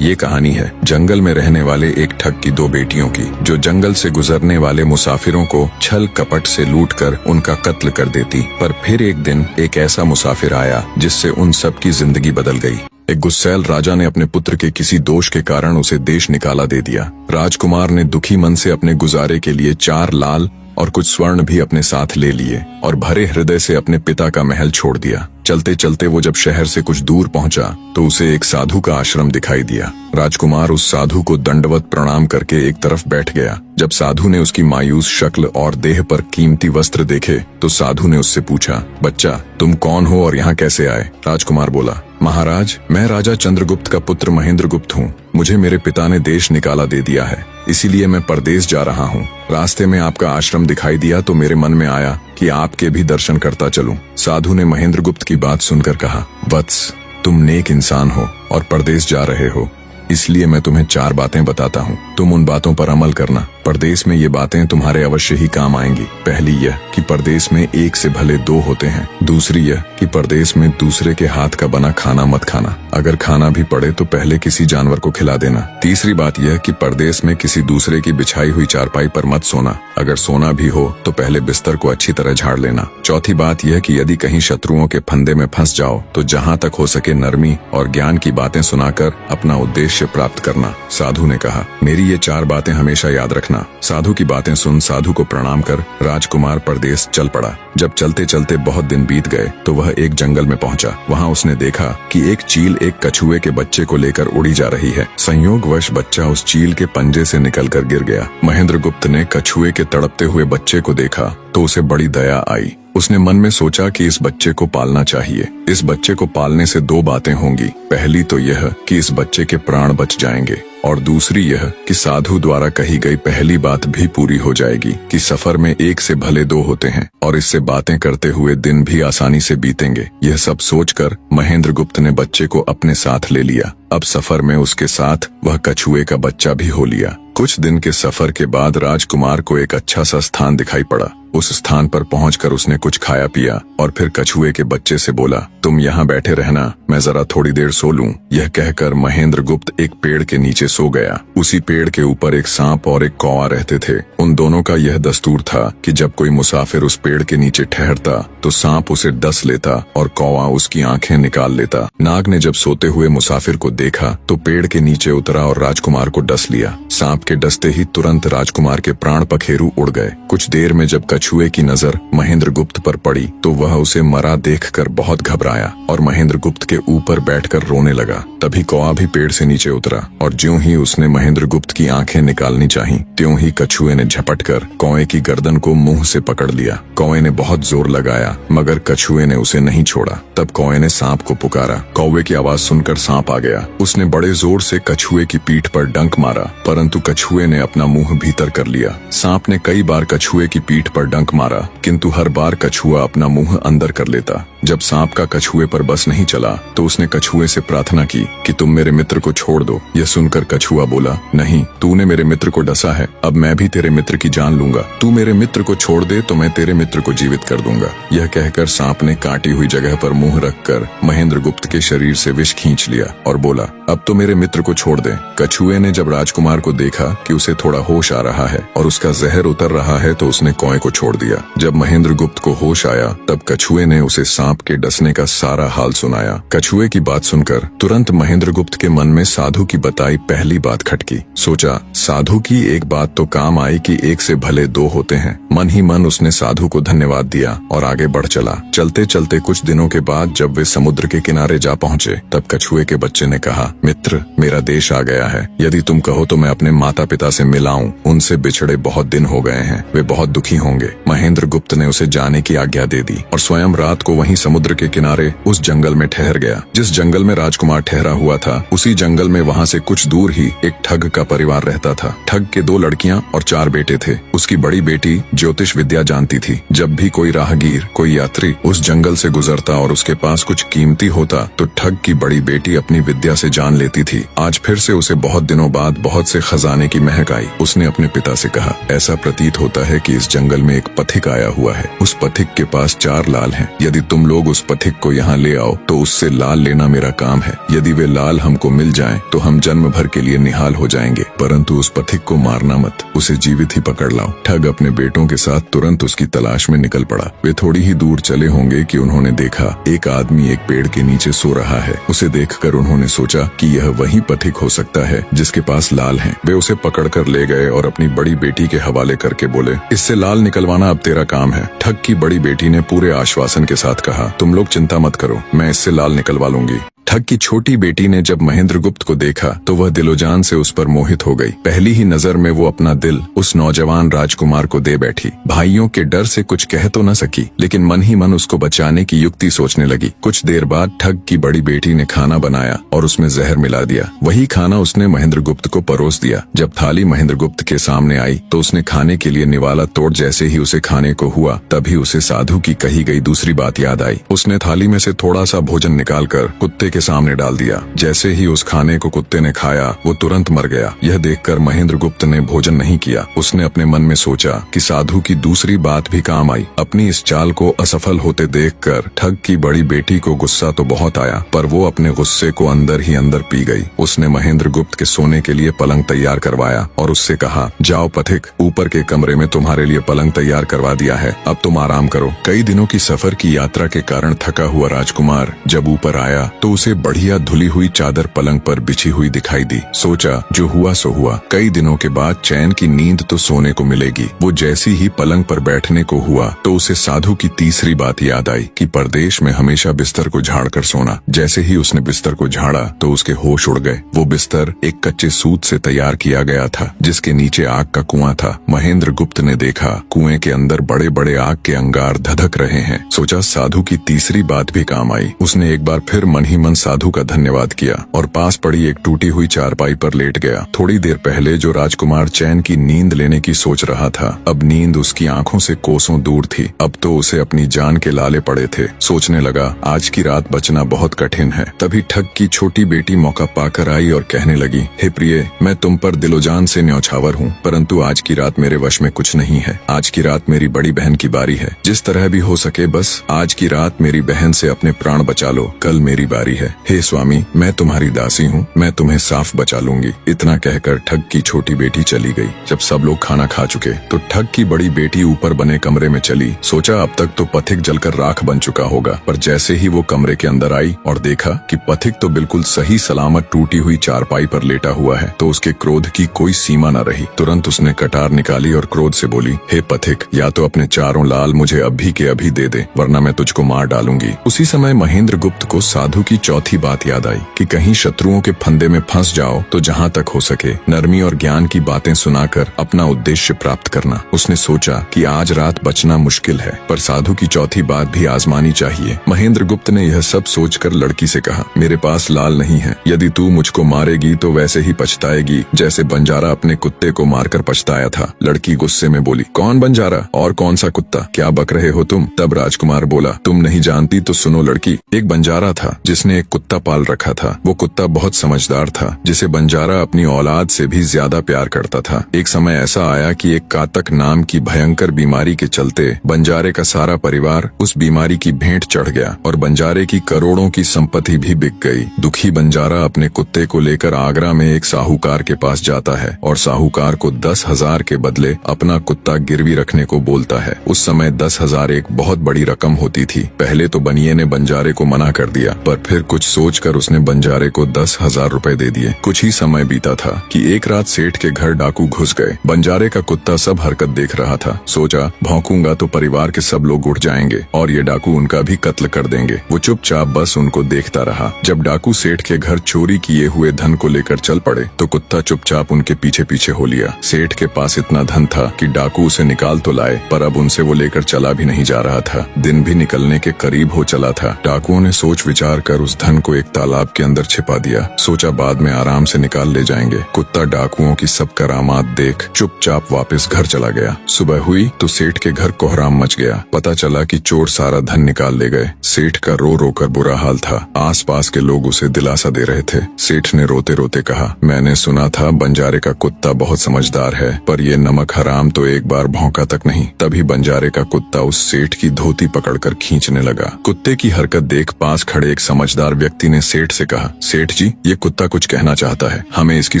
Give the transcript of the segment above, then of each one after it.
ये कहानी है जंगल में रहने वाले एक ठग की दो बेटियों की, जो जंगल से गुजरने वाले मुसाफिरों को छल कपट से लूटकर उनका कत्ल कर देती। पर फिर एक दिन एक ऐसा मुसाफिर आया जिससे उन सब की जिंदगी बदल गई। एक गुस्सैल राजा ने अपने पुत्र के किसी दोष के कारण उसे देश निकाला दे दिया। राजकुमार ने दुखी मन से अपने गुजारे के लिए 4 लाल और कुछ स्वर्ण भी अपने साथ ले लिए और भरे हृदय से अपने पिता का महल छोड़ दिया। चलते चलते वो जब शहर से कुछ दूर पहुंचा तो उसे एक साधु का आश्रम दिखाई दिया। राजकुमार उस साधु को दंडवत प्रणाम करके एक तरफ बैठ गया। जब साधु ने उसकी मायूस शक्ल और देह पर कीमती वस्त्र देखे तो साधु ने उससे पूछा, बच्चा तुम कौन हो और यहाँ कैसे आए? राजकुमार बोला, महाराज मैं राजा चंद्रगुप्त का पुत्र महेंद्रगुप्त हूँ। मुझे मेरे पिता ने देश निकाला दे दिया है, इसीलिए मैं परदेश जा रहा हूँ। रास्ते में आपका आश्रम दिखाई दिया तो मेरे मन में आया कि आपके भी दर्शन करता चलूं। साधु ने महेंद्रगुप्त की बात सुनकर कहा, वत्स तुम नेक इंसान हो और परदेश जा रहे हो, इसलिए मैं तुम्हें 4 बातें बताता हूँ। तुम उन बातों पर अमल करना। परदेश में ये बातें तुम्हारे अवश्य ही काम आएंगी। पहली यह कि परदेश में एक से भले 2 होते हैं। दूसरी यह कि परदेश में दूसरे के हाथ का बना खाना मत खाना, अगर खाना भी पड़े तो पहले किसी जानवर को खिला देना। तीसरी बात यह कि परदेश में किसी दूसरे की बिछाई हुई चारपाई पर मत सोना, अगर सोना भी हो तो पहले बिस्तर को अच्छी तरह झाड़ लेना। चौथी बात यह कि यदि कहीं शत्रुओं के फंदे में फंस जाओ तो जहाँ तक हो सके नरमी और ज्ञान की बातें सुनाकर अपना उद्देश्य प्राप्त करना। साधु ने कहा, मेरी ये 4 बातें हमेशा याद रखना। साधु की बातें सुन साधु को प्रणाम कर राजकुमार परदेश चल पड़ा। जब चलते चलते बहुत दिन बीत गए तो वह एक जंगल में पहुंचा। वहां उसने देखा कि एक चील एक कछुए के बच्चे को लेकर उड़ी जा रही है। संयोगवश बच्चा उस चील के पंजे से निकलकर गिर गया। महेंद्रगुप्त ने कछुए के तड़पते हुए बच्चे को देखा तो उसे बड़ी दया आई। उसने मन में सोचा कि इस बच्चे को पालना चाहिए। इस बच्चे को पालने से 2 बातें होंगी। पहली तो यह कि इस बच्चे के प्राण बच जाएंगे और दूसरी यह कि साधु द्वारा कही गई पहली बात भी पूरी हो जाएगी कि सफर में 1 से भले 2 होते हैं और इससे बातें करते हुए दिन भी आसानी से बीतेंगे। यह सब सोचकर महेंद्रगुप्त ने बच्चे को अपने साथ ले लिया। अब सफर में उसके साथ वह कछुए का बच्चा भी हो लिया। कुछ दिन के सफर के बाद राजकुमार को एक अच्छा सा स्थान दिखाई पड़ा। उस स्थान पर पहुंचकर उसने कुछ खाया पिया और फिर कछुए के बच्चे से बोला, तुम यहाँ बैठे रहना, मैं जरा थोड़ी देर सो लूं। यह कहकर महेंद्रगुप्त एक पेड़ के नीचे सो गया। उसी पेड़ के ऊपर एक सांप और एक कौवा रहते थे। उन दोनों का यह दस्तूर था कि जब कोई मुसाफिर उस पेड़ के नीचे ठहरता तो सांप उसे डस लेता और कौवा उसकी आंखें निकाल लेता। नाग ने जब सोते हुए मुसाफिर को देखा तो पेड़ के नीचे उतरा और राजकुमार को डस लिया। सांप के डसते ही तुरंत राजकुमार के प्राण पखेरु उड़ गए। कुछ देर में जब कछुए की नजर महेंद्रगुप्त पर पड़ी तो वह उसे मरा देखकर बहुत घबराया और महेंद्रगुप्त के ऊपर बैठकर रोने लगा। तभी कौवा भी पेड़ से नीचे उतरा और ज्यों ही उसने महेंद्रगुप्त की आंखें निकालनी चाही त्यों ही कछुए ने झपटकर कौवे की गर्दन को मुंह से पकड़ लिया। कौवे ने बहुत जोर लगाया मगर कछुए ने उसे नहीं छोड़ा। तब कौवे ने सांप को पुकारा। कौवे की आवाज सुनकर सांप आ गया। उसने बड़े जोर से कछुए की पीठ पर डंक मारा, परंतु कछुए ने अपना मुंह भीतर कर लिया। सांप ने कई बार कछुए की पीठ पर डंक मारा, किंतु हर बार कछुआ अपना मुंह अंदर कर लेता। जब सांप का कछुए पर बस नहीं चला तो उसने कछुए से प्रार्थना की कि तुम मेरे मित्र को छोड़ दो। यह सुनकर कछुआ बोला, नहीं, तूने मेरे मित्र को डसा है, अब मैं भी तेरे मित्र की जान लूंगा। तू मेरे मित्र को छोड़ दे तो मैं तेरे मित्र को जीवित कर दूंगा। यह कहकर सांप ने काटी हुई जगह पर मुंह रखकर महेंद्रगुप्त के शरीर से विष खींच लिया और बोला, अब तो मेरे मित्र को छोड़ दे। कछुए ने जब राजकुमार को देखा कि उसे थोड़ा होश आ रहा है और उसका जहर उतर रहा है तो उसने कौवे को छोड़ दिया। जब महेंद्रगुप्त को होश आया तब कछुए ने उसे सांप के डसने का सारा हाल सुनाया। कछुए की बात सुनकर तुरंत महेंद्रगुप्त के मन में साधु की बताई पहली बात खटकी। सोचा, साधु की एक बात तो काम आई कि 1 से भले 2 होते हैं। मन ही मन उसने साधु को धन्यवाद दिया और आगे बढ़ चला। चलते चलते कुछ दिनों के बाद जब वे समुद्र के किनारे जा पहुंचे तब कछुए के बच्चे ने कहा, मित्र, मेरा देश आ गया है। यदि तुम कहो तो मैं अपने माता पिता से मिलाऊं। उनसे बिछड़े बहुत दिन हो गए हैं, वे बहुत दुखी होंगे। महेंद्रगुप्त ने उसे जाने की आज्ञा दे दी और स्वयं रात को वहीं समुद्र के किनारे उस जंगल में ठहर गया। जिस जंगल में राजकुमार ठहरा हुआ था उसी जंगल में वहाँ से कुछ दूर ही एक ठग का परिवार रहता था। ठग के 2 लड़कियां और 4 बेटे थे। उसकी बड़ी बेटी ज्योतिष विद्या जानती थी। जब भी कोई राहगीर, कोई यात्री उस जंगल से गुजरता और उसके पास कुछ कीमती होता तो ठग की बड़ी बेटी अपनी विद्या से जान लेती थी। आज फिर से उसे बहुत दिनों बाद बहुत से खजाने खाने की महक आई। उसने अपने पिता से कहा, ऐसा प्रतीत होता है कि इस जंगल में एक पथिक आया हुआ है। उस पथिक के पास 4 लाल हैं। यदि तुम लोग उस पथिक को यहाँ ले आओ तो उससे लाल लेना मेरा काम है। यदि वे लाल हमको मिल जाएं तो हम जन्म भर के लिए निहाल हो जाएंगे, परंतु उस पथिक को मारना मत, उसे जीवित ही पकड़ लाओ। ठग अपने बेटों के साथ तुरंत उसकी तलाश में निकल पड़ा। वे थोड़ी ही दूर चले होंगे कि उन्होंने देखा एक आदमी एक पेड़ के नीचे सो रहा है। उसे देखकर उन्होंने सोचा कि यह वही पथिक हो सकता है जिसके पास लाल हैं। वे उसे पकड़कर ले गए और अपनी बड़ी बेटी के हवाले करके बोले, इससे लाल निकलवाना अब तेरा काम है। ठग की बड़ी बेटी ने पूरे आश्वासन के साथ कहा, तुम लोग चिंता मत करो, मैं इससे लाल निकलवा लूंगी। ठग की छोटी बेटी ने जब महेंद्रगुप्त को देखा तो वह दिलोजान से उस पर मोहित हो गई। पहली ही नजर में वो अपना दिल उस नौजवान राजकुमार को दे बैठी। भाइयों के डर से कुछ कह तो न सकी, लेकिन मन ही मन उसको बचाने की युक्ति सोचने लगी। कुछ देर बाद ठग की बड़ी बेटी ने खाना बनाया और उसमें जहर मिला दिया। वही खाना उसने महेंद्रगुप्त को परोस दिया। जब थाली महेंद्रगुप्त के सामने आई तो उसने खाने के लिए निवाला तोड़ जैसे ही उसे खाने को हुआ तभी उसे साधु की कही गई दूसरी बात याद आई। उसने थाली में से थोड़ा सा भोजन निकालकर कुत्ते के सामने डाल दिया। जैसे ही उस खाने को कुत्ते ने खाया वो तुरंत मर गया। यह देखकर महेंद्रगुप्त ने भोजन नहीं किया। उसने अपने मन में सोचा कि साधु की दूसरी बात भी काम आई। अपनी इस चाल को असफल होते देखकर ठग की बड़ी बेटी को गुस्सा तो बहुत आया, पर वो अपने गुस्से को अंदर ही अंदर पी गई। उसने महेंद्रगुप्त के सोने के लिए पलंग तैयार करवाया और उससे कहा, जाओ पथिक, ऊपर के कमरे में तुम्हारे लिए पलंग तैयार करवा दिया है, अब तुम आराम करो। कई दिनों की सफर की यात्रा के कारण थका हुआ राजकुमार जब ऊपर आया तो उसे बढ़िया धुली हुई चादर पलंग पर बिछी हुई दिखाई दी। सोचा जो हुआ सो हुआ, कई दिनों के बाद चैन की नींद तो सोने को मिलेगी। वो जैसी ही पलंग पर बैठने को हुआ तो उसे साधु की तीसरी बात याद आई कि परदेश में हमेशा बिस्तर को झाड़ कर सोना। जैसे ही उसने बिस्तर को झाड़ा तो उसके होश उड़ गए। वो बिस्तर एक कच्चे सूत से तैयार किया गया था जिसके नीचे आग का कुआं था। महेंद्रगुप्त ने देखा कुएं के अंदर बड़े बड़े आग के अंगार धधक रहे हैं। सोचा साधु की तीसरी बात भी काम आई। उसने एक बार फिर मन ही मन साधु का धन्यवाद किया और पास पड़ी एक टूटी हुई चारपाई पर लेट गया। थोड़ी देर पहले जो राजकुमार चैन की नींद लेने की सोच रहा था, अब नींद उसकी आंखों से कोसों दूर थी। अब तो उसे अपनी जान के लाले पड़े थे। सोचने लगा आज की रात बचना बहुत कठिन है। तभी ठग की छोटी बेटी मौका पाकर आई और कहने लगी, हे प्रिय, मैं तुम पर दिलोजान से न्यौछावर हूँ, परंतु आज की रात मेरे वश में कुछ नहीं है। आज की रात मेरी बड़ी बहन की बारी है। जिस तरह भी हो सके बस आज की रात मेरी बहन से अपने प्राण बचा लो, कल मेरी बारी है। हे स्वामी, मैं तुम्हारी दासी हूँ, मैं तुम्हें साफ बचा लूंगी। इतना कहकर ठग की छोटी बेटी चली गई। जब सब लोग खाना खा चुके तो ठग की बड़ी बेटी ऊपर बने कमरे में चली। सोचा अब तक तो पथिक जलकर राख बन चुका होगा, पर जैसे ही वो कमरे के अंदर आई और देखा कि पथिक तो बिल्कुल सही सलामत टूटी हुई चारपाई पर लेटा हुआ है तो उसके क्रोध की कोई सीमा न रही। तुरंत उसने कटार निकाली और क्रोध से बोली, हे पथिक, या तो अपने 4 लाल मुझे अभी के अभी दे दे, वरना मैं तुझको मार डालूंगी। उसी समय महेंद्रगुप्त को साधु की चौथी बात याद आई कि कहीं शत्रुओं के फंदे में फंस जाओ तो जहाँ तक हो सके नरमी और ज्ञान की बातें सुनाकर अपना उद्देश्य प्राप्त करना। उसने सोचा कि आज रात बचना मुश्किल है, पर साधु की चौथी बात भी आजमानी चाहिए। महेंद्रगुप्त ने यह सब सोचकर लड़की से कहा, मेरे पास लाल नहीं है। यदि तू मुझको मारेगी तो वैसे ही पछताएगी जैसे बंजारा अपने कुत्ते को मारकर पछताया था। लड़की गुस्से में बोली, कौन बंजारा और कौन सा कुत्ता, क्या बक रहे हो तुम? तब राजकुमार बोला, तुम नहीं जानती तो सुनो लड़की, एक बंजारा था जिसने एक कुत्ता पाल रखा था। वो कुत्ता बहुत समझदार था जिसे बंजारा अपनी औलाद से भी ज्यादा प्यार करता था। एक समय ऐसा आया कि एक कातक नाम की भयंकर बीमारी के चलते बंजारे का सारा परिवार उस बीमारी की भेंट चढ़ गया और बंजारे की करोड़ों की संपत्ति भी बिक गई। दुखी बंजारा अपने कुत्ते को लेकर आगरा में एक साहूकार के पास जाता है और साहूकार को 10,000 के बदले अपना कुत्ता गिरवी रखने को बोलता है। उस समय 10,000 एक बहुत बड़ी रकम होती थी। पहले तो बनिए ने बंजारे को मना कर दिया, पर फिर कुछ सोचकर उसने बंजारे को 10,000 रुपए दे दिए। कुछ ही समय बीता था कि एक रात सेठ के घर डाकू घुस गए। बंजारे का कुत्ता सब हरकत देख रहा था। सोचा भौंकूंगा तो परिवार के सब लोग उठ जाएंगे और ये डाकू उनका भी कत्ल कर देंगे। वो चुपचाप बस उनको देखता रहा। जब डाकू सेठ के घर चोरी किए हुए धन को लेकर चल पड़े तो कुत्ता चुपचाप उनके पीछे पीछे हो लिया। सेठ के पास इतना धन था कि डाकू उसे निकाल तो लाए, पर अब उनसे वो लेकर चला भी नहीं जा रहा था। दिन भी निकलने के करीब हो चला था। डाकुओं ने सोच विचार कर उस धन को एक तालाब के अंदर छिपा दिया। सोचा बाद में आराम से निकाल ले जाएंगे। कुत्ता डाकुओं की सब करामात देख चुपचाप वापस घर चला गया। सुबह हुई तो सेठ के घर कोहराम मच गया। पता चला कि चोर सारा धन निकाल ले गए। सेठ का रो रो कर बुरा हाल था। आसपास के लोग उसे दिलासा दे रहे थे। सेठ ने रोते रोते कहा, मैंने सुना था बंजारे का कुत्ता बहुत समझदार है, पर ये नमक हराम तो एक बार भौंका तक नहीं। तभी बंजारे का कुत्ता उस सेठ की धोती पकड़कर खींचने लगा। कुत्ते की हरकत देख पास खड़े एक समझदार व्यक्ति ने सेठ से कहा, सेठ जी, ये कुत्ता कुछ कहना चाहता है, हमें इसकी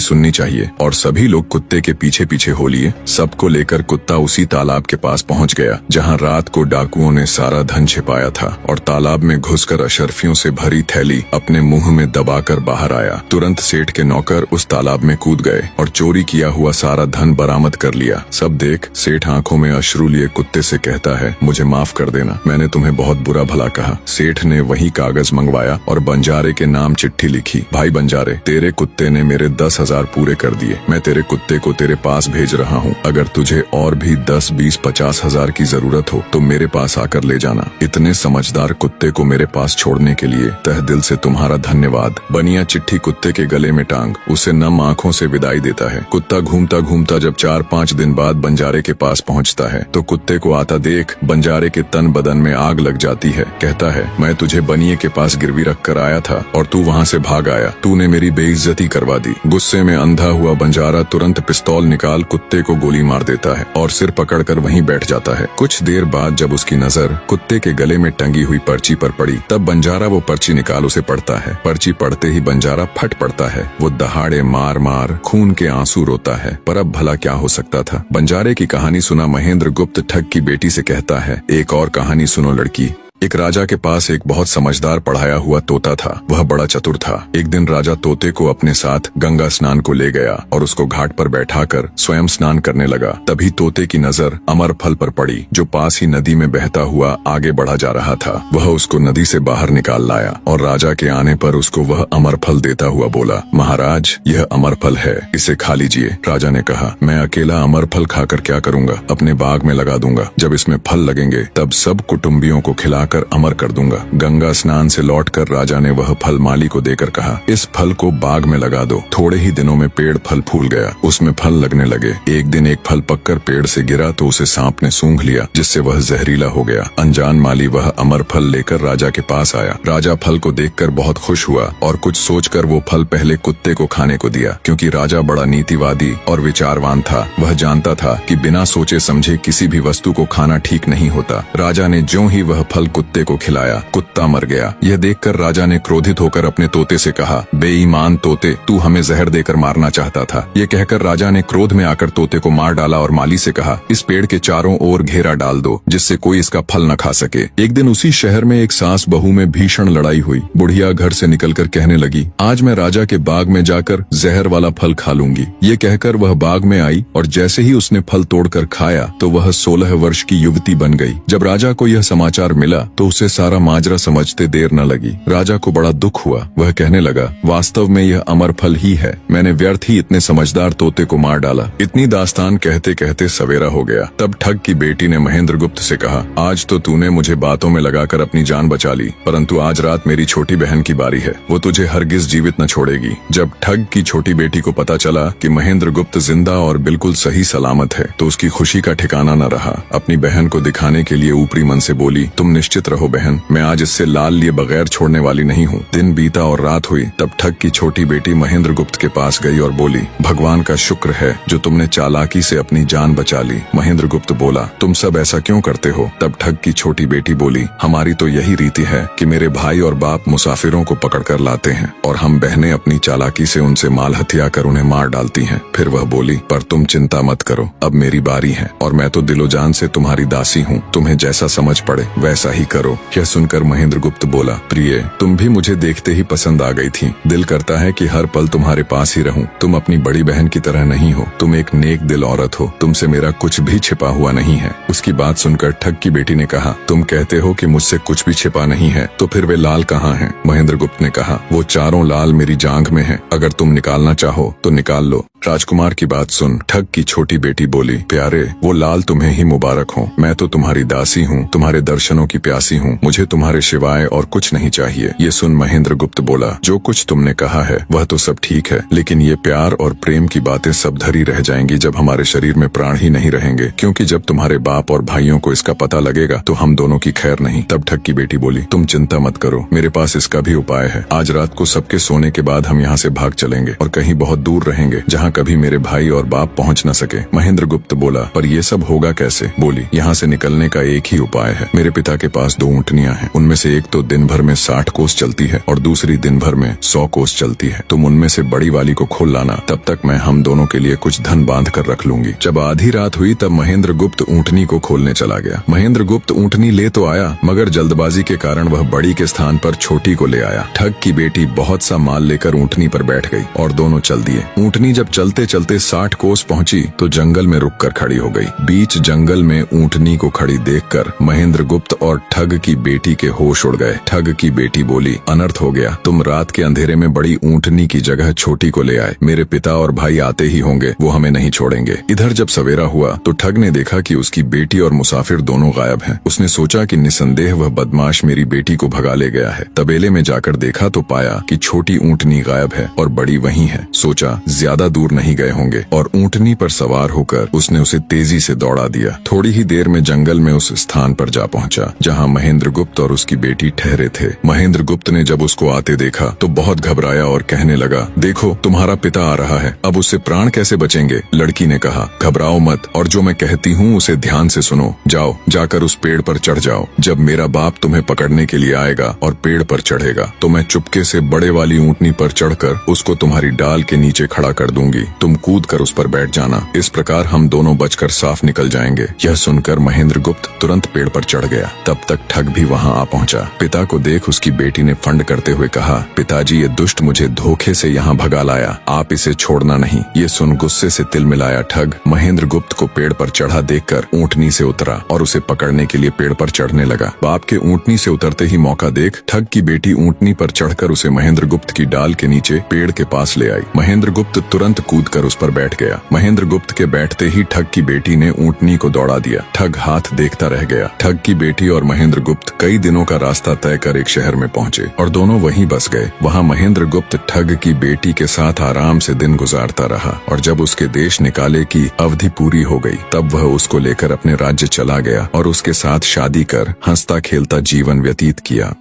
सुननी चाहिए। और सभी लोग कुत्ते के पीछे पीछे हो लिए। सबको लेकर कुत्ता उसी तालाब के पास पहुंच गया जहां रात को डाकुओं ने सारा धन छिपाया था, और तालाब में घुसकर अशर्फियों से भरी थैली अपने मुंह में दबाकर बाहर आया। तुरंत सेठ के नौकर उस तालाब में कूद गए और चोरी किया हुआ सारा धन बरामद कर लिया। सब देख सेठ आंखों में अश्रु लिए कुत्ते से कहता है, मुझे माफ कर देना, मैंने तुम्हें बहुत बुरा भला कहा। सेठ ने वही कागज मंगवाया और बंजारे के नाम चिट्ठी लिखी, भाई बंजारे, तेरे कुत्ते ने मेरे 10,000 पूरे कर दिए। मैं तेरे कुत्ते को तेरे पास भेज रहा हूँ। अगर तुझे और भी 10, 20, 50 हजार की जरूरत हो तो मेरे पास आकर ले जाना। इतने समझदार कुत्ते को मेरे पास छोड़ने के लिए तहे दिल से तुम्हारा धन्यवाद। बनिया चिट्ठी कुत्ते के गले में टांग उसे नम आंखों से विदाई देता है। कुत्ता घूमता घूमता जब 4-5 दिन बाद बंजारे के पास पहुंचता है तो कुत्ते को आता देख बंजारे के तन बदन में आग लग जाती है। कहता है, मैं तुझे बनिए के पास गिरवी रख कर आया था और तू वहाँ से भाग आया। तूने मेरी बेइज्जती करवा दी। गुस्से में अंधा हुआ बंजारा तुरंत पिस्तौल निकाल कुत्ते को गोली मार देता है और सिर पकड़कर वहीं बैठ जाता है। कुछ देर बाद जब उसकी नजर कुत्ते के गले में टंगी हुई पर्ची पर पड़ी तब बंजारा वो पर्ची निकाल उसे पढ़ता है। पर्ची पढ़ते ही बंजारा फट पड़ता है। वो दहाड़े मार मार खून के आंसू रोता है। पर अब भला क्या हो सकता था। बंजारे की कहानी सुना महेंद्र गुप्त ठग की बेटी से कहता है, एक और कहानी सुनो लड़की। एक राजा के पास एक बहुत समझदार पढ़ाया हुआ तोता था। वह बड़ा चतुर था। एक दिन राजा तोते को अपने साथ गंगा स्नान को ले गया और उसको घाट पर बैठाकर स्वयं स्नान करने लगा। तभी तोते की नजर अमर फल पर पड़ी जो पास ही नदी में बहता हुआ आगे बढ़ा जा रहा था। वह उसको नदी से बाहर निकाल लाया और राजा के आने पर उसको वह अमर फल देता हुआ बोला, महाराज, यह अमर फल है, इसे खा लीजिए। राजा ने कहा, मैं अकेला अमर फल खाकर क्या करूंगा, अपने बाग में लगा दूंगा। जब इसमें फल लगेंगे तब सब कुटुंबियों को खिलाकर अमर कर दूंगा। गंगा स्नान से लौटकर राजा ने वह फल माली को देकर कहा, इस फल को बाग में लगा दो। थोड़े ही दिनों में पेड़ फल फूल गया, उसमें फल लगने लगे। एक दिन एक फल पककर पेड़ से गिरा तो उसे सांप ने सूंघ लिया, जिससे वह जहरीला हो गया। अनजान माली वह अमर फल लेकर राजा के पास आया। राजा फल को देखकर बहुत खुश हुआ और कुछ सोचकर वो फल पहले कुत्ते को खाने को दिया। क्योंकि राजा बड़ा नीतिवादी और विचारवान था, वह जानता था कि बिना सोचे समझे किसी भी वस्तु को खाना ठीक नहीं होता। राजा ने ज्यों ही वह फल कुत्ते को खिलाया, कुत्ता मर गया। यह देखकर राजा ने क्रोधित होकर अपने तोते से कहा, बेईमान तोते, तू हमें जहर देकर मारना चाहता था। ये कहकर राजा ने क्रोध में आकर तोते को मार डाला और माली से कहा, इस पेड़ के चारों ओर घेरा डाल दो जिससे कोई इसका फल न खा सके। एक दिन उसी शहर में एक सास बहू में भीषण लड़ाई हुई। बुढ़िया घर से निकलकर कहने लगी, आज मैं राजा के बाग में जाकर जहर वाला फल खा लूंगी। ये कहकर वह बाग में आई और जैसे ही उसने फल तोड़कर खाया तो वह 16 वर्ष की युवती बन गई। जब राजा को यह समाचार मिला तो उसे सारा माजरा समझते देर न लगी। राजा को बड़ा दुख हुआ। वह कहने लगा, वास्तव में यह अमर फल ही है, मैंने व्यर्थ ही इतने समझदार तोते को मार डाला। इतनी दास्तान कहते कहते सवेरा हो गया। तब ठग की बेटी ने महेंद्र गुप्त से कहा, आज तो तूने मुझे बातों में लगाकर अपनी जान बचा ली, परंतु आज रात मेरी छोटी बहन की बारी है, वो तुझे हरगिज जीवित न छोड़ेगी। जब ठग की छोटी बेटी को पता चला कि महेंद्र गुप्त जिंदा और बिल्कुल सही सलामत है तो उसकी खुशी का ठिकाना न रहा। अपनी बहन को दिखाने के लिए ऊपरी मन से बोली, तुम निश्चित रहो बहन, मैं आज इससे लाल लिए बगैर छोड़ने वाली नहीं हूँ। दिन बीता और रात हुई। तब ठग की छोटी बेटी महेंद्र गुप्त के पास गई और बोली, भगवान का शुक्र है जो तुमने चालाकी से अपनी जान बचा ली। महेंद्र गुप्त बोला, तुम सब ऐसा क्यों करते हो? तब ठग की छोटी बेटी बोली, हमारी तो यही रीति है कि मेरे भाई और बाप मुसाफिरों को पकड़कर लाते हैं और हम बहनें अपनी चालाकी से उनसे माल हथिया कर उन्हें मार डालती हैं। फिर वह बोली, पर तुम चिंता मत करो, अब मेरी बारी है और मैं तो दिलो जान से तुम्हारी दासी हूँ, तुम्हें जैसा समझ पड़े वैसा ही करो। यह सुनकर महेंद्र गुप्त बोला, प्रिय, तुम भी मुझे देखते ही पसंद आ गई थी। दिल करता है कि हर पल तुम्हारे पास ही रहूं। तुम अपनी बड़ी बहन की तरह नहीं हो, तुम एक नेक दिल औरत हो, तुमसे मेरा कुछ भी छिपा हुआ नहीं है। उसकी बात सुनकर ठग की बेटी ने कहा, तुम कहते हो कि मुझसे कुछ भी छिपा नहीं है, तो फिर वे लाल कहाँ हैं? महेंद्र गुप्त ने कहा, वो चारों लाल मेरी जांघ में हैं, अगर तुम निकालना चाहो तो निकाल लो। राजकुमार की बात सुन ठग की छोटी बेटी बोली, प्यारे वो लाल तुम्हें ही मुबारक हो। मैं तो तुम्हारी दासी हूँ, तुम्हारे दर्शनों की प्यासी हूँ, मुझे तुम्हारे सिवाय और कुछ नहीं चाहिए। ये सुन महेंद्र गुप्त बोला, जो कुछ तुमने कहा है वह तो सब ठीक है, लेकिन ये प्यार और प्रेम की बातें सब धरी रह जाएंगी जब हमारे शरीर में प्राण ही नहीं रहेंगे, क्योंकि जब तुम्हारे बाप और भाइयों को इसका पता लगेगा तो हम दोनों की खैर नहीं। तब ठग की बेटी बोली, तुम चिंता मत करो, मेरे पास इसका भी उपाय है। आज रात को सबके सोने के बाद हम यहाँ से भाग चलेंगे और कहीं बहुत दूर रहेंगे जहाँ कभी मेरे भाई और बाप पहुँच न सके। महेंद्र गुप्त बोला, पर ये सब होगा कैसे? बोली, यहाँ से निकलने का एक ही उपाय है। मेरे पिता के पास 2 ऊँटनियाँ हैं, उनमें से एक तो दिन भर में 60 कोस चलती है और दूसरी दिन भर में 100 कोस चलती है। तुम उनमें से बड़ी वाली को खोल लाना, तब तक मैं हम दोनों के लिए कुछ धन बांध कर रख लूंगी। जब आधी रात हुई तब महेंद्र गुप्त ऊँटनी को खोलने चला गया। महेंद्र गुप्त ऊँटनी ले तो आया, मगर जल्दबाजी के कारण वह बड़ी के स्थान पर छोटी को ले आया। ठग की बेटी बहुत सा माल लेकर ऊँटनी पर बैठ गई और दोनों चल दिए। ऊँटनी जब चलते चलते 60 कोस पहुंची तो जंगल में रुककर खड़ी हो गई। बीच जंगल में ऊँटनी को खड़ी देखकर महेंद्र गुप्त और ठग की बेटी के होश उड़ गए। ठग की बेटी बोली, अनर्थ हो गया, तुम रात के अंधेरे में बड़ी ऊँटनी की जगह छोटी को ले आए। मेरे पिता और भाई आते ही होंगे, वो हमें नहीं छोड़ेंगे। इधर जब सवेरा हुआ तो ठग ने देखा कि उसकी बेटी और मुसाफिर दोनों गायब हैं। उसने सोचा कि निसंदेह वह बदमाश मेरी बेटी को भगा ले गया है। तबेले में जाकर देखा तो पाया कि छोटी ऊँटनी गायब है और बड़ी वहीं है। सोचा ज्यादा दूर नहीं गए होंगे और ऊँटनी पर सवार होकर उसने उसे तेजी से दौड़ा दिया। थोड़ी ही देर में जंगल में उस स्थान पर जा पहुंचा जहां महेंद्र गुप्त और उसकी बेटी ठहरे थे। महेंद्र गुप्त ने जब उसको आते देखा तो बहुत घबराया और कहने लगा, देखो तुम्हारा पिता आ रहा है, अब उससे प्राण कैसे बचेंगे? लड़की ने कहा, घबराओ मत और जो मैं कहती हूँ उसे ध्यान से सुनो। जाओ, जाकर उस पेड़ पर चढ़ जाओ। जब मेरा बाप तुम्हें पकड़ने के लिए आएगा और पेड़ पर चढ़ेगा तो मैं चुपके से बड़े वाली ऊँटनी पर चढ़कर उसको तुम्हारी डाल के नीचे खड़ा कर दूंगी। तुम कूद कर उस पर बैठ जाना, इस प्रकार हम दोनों बचकर साफ निकल जाएंगे। यह सुनकर महेंद्र गुप्त तुरंत पेड़ पर चढ़ गया। तब तक ठग भी वहां आ पहुंचा। पिता को देख उसकी बेटी ने फंड करते हुए कहा, पिताजी ये दुष्ट मुझे धोखे से यहाँ भगा लाया, आप इसे छोड़ना नहीं। ये सुन गुस्से से तिल मिलाया ठग महेंद्र गुप्त को पेड़ पर चढ़ा देखकर ऊँटनी से उतरा और उसे पकड़ने के लिए पेड़ पर चढ़ने लगा। बाप के ऊँटनी से उतरते ही मौका देख ठग की बेटी ऊँटनी पर चढ़कर उसे महेंद्र गुप्त की डाल के नीचे पेड़ के पास ले आई। महेंद्र गुप्त तुरंत कूद कर उस पर बैठ गया। महेंद्र गुप्त के बैठते ही ठग की बेटी ने ऊँटनी को दौड़ा दिया। ठग हाथ देखता रह गया। ठग की बेटी और महेंद्र गुप्त कई दिनों का रास्ता तय कर एक शहर में पहुंचे और दोनों वहीं बस गए। वहां महेंद्र गुप्त ठग की बेटी के साथ आराम से दिन गुजारता रहा और जब उसके देश निकाले की अवधि पूरी हो गई तब वह उसको लेकर अपने राज्य चला गया और उसके साथ शादी कर हंसता खेलता जीवन व्यतीत किया।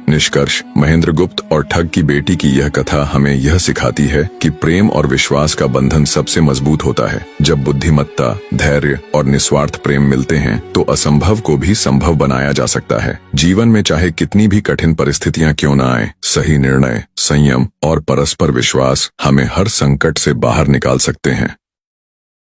निष्कर्ष, महेंद्र गुप्त और ठग की बेटी की यह कथा हमें यह सिखाती है कि प्रेम और विश्वास का बंधन सबसे मजबूत होता है। जब बुद्धिमत्ता, धैर्य और निस्वार्थ प्रेम मिलते हैं तो असंभव को भी संभव बनाया जा सकता है। जीवन में चाहे कितनी भी कठिन परिस्थितियां क्यों न आए, सही निर्णय, संयम और परस्पर विश्वास हमें हर संकट से बाहर निकाल सकते हैं।